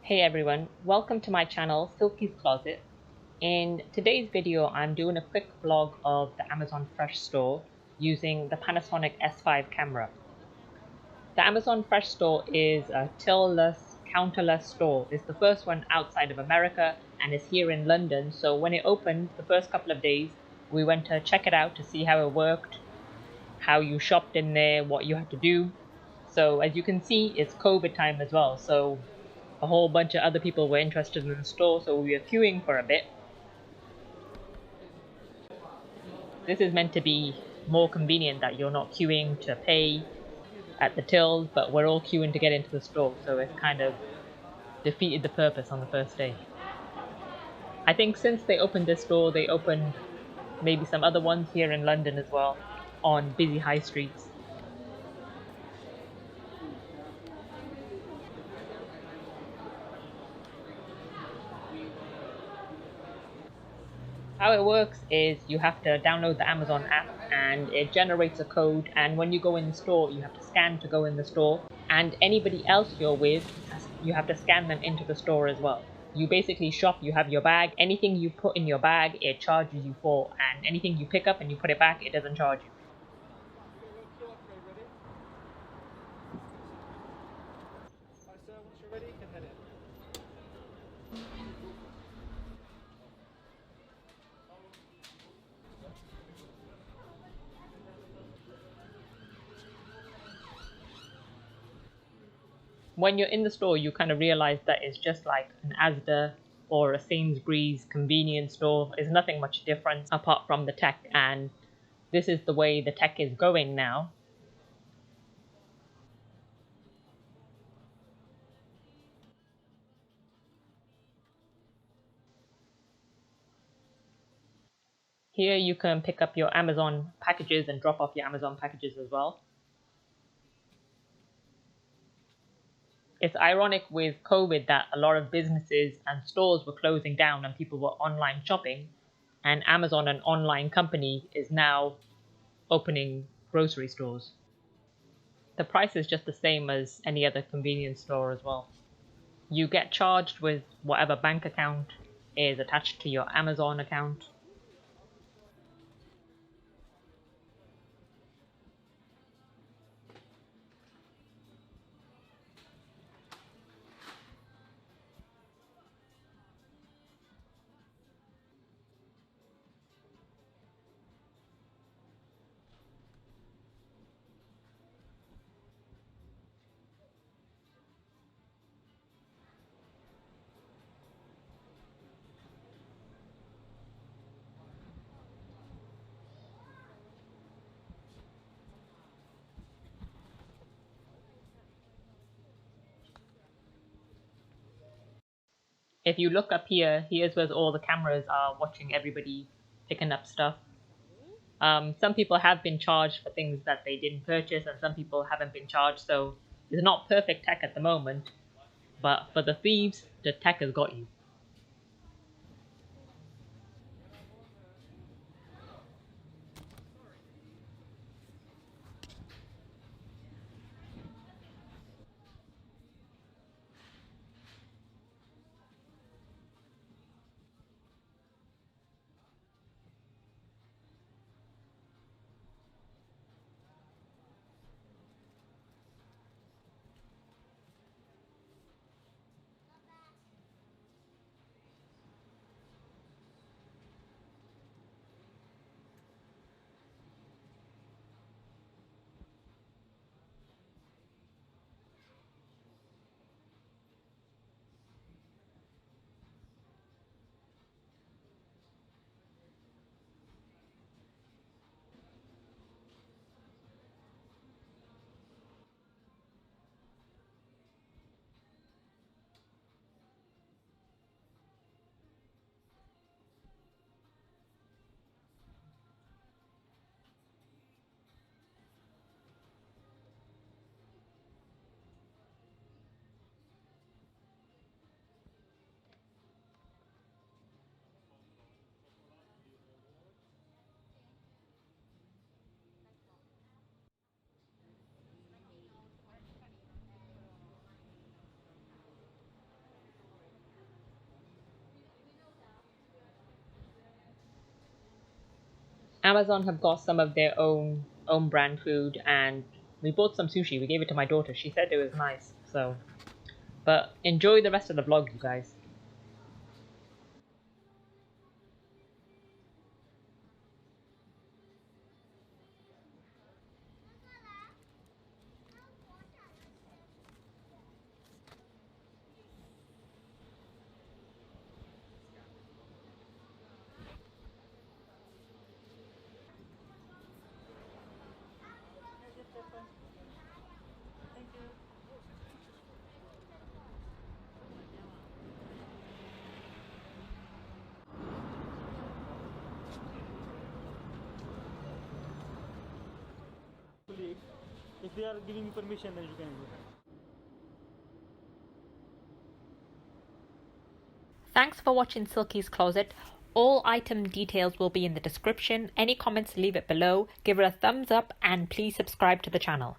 Hey everyone, welcome to my channel Silky's Closet. In today's video I'm doing a quick vlog of the Amazon Fresh store using the Panasonic S5 camera. The Amazon Fresh store is a till-less, counterless store. It's the first one outside of America and is here in London, so when it opened the first couple of days we went to check it out to see how it worked, how you shopped in there, what you had to do. So as you can see, it's COVID time as well, so a whole bunch of other people were interested in the store, so we were queuing for a bit. This is meant to be more convenient that you're not queuing to pay at the tills, but we're all queuing to get into the store, so it's kind of defeated the purpose on the first day. I think since they opened this store, they opened maybe some other ones here in London as well, on busy high streets. How it works is you have to download the Amazon app and it generates a code, and when you go in the store you have to scan to go in the store, and anybody else you're with, you have to scan them into the store as well. You basically shop, you have your bag, anything you put in your bag it charges you for, and anything you pick up and you put it back it doesn't charge you. When you're in the store you kind of realize that it's just like an Asda or a Sainsbury's convenience store. It's nothing much different apart from the tech, and this is the way the tech is going now. Here you can pick up your Amazon packages and drop off your Amazon packages as well. It's ironic with COVID that a lot of businesses and stores were closing down and people were online shopping, and Amazon, an online company, is now opening grocery stores. The price is just the same as any other convenience store as well. You get charged with whatever bank account is attached to your Amazon account. If you look up here, here's where all the cameras are watching everybody picking up stuff. Some people have been charged for things that they didn't purchase, and some people haven't been charged, so it's not perfect tech at the moment, but for the thieves, the tech has got you. Amazon have got some of their own brand food, and we bought some sushi. We gave it to my daughter. She said it was nice. So, but enjoy the rest of the vlog, you guys. If they are giving you permission, then you can do that. Thanks for watching Silky's Closet. All item details will be in the description. Any comments, leave it below. Give it a thumbs up and please subscribe to the channel.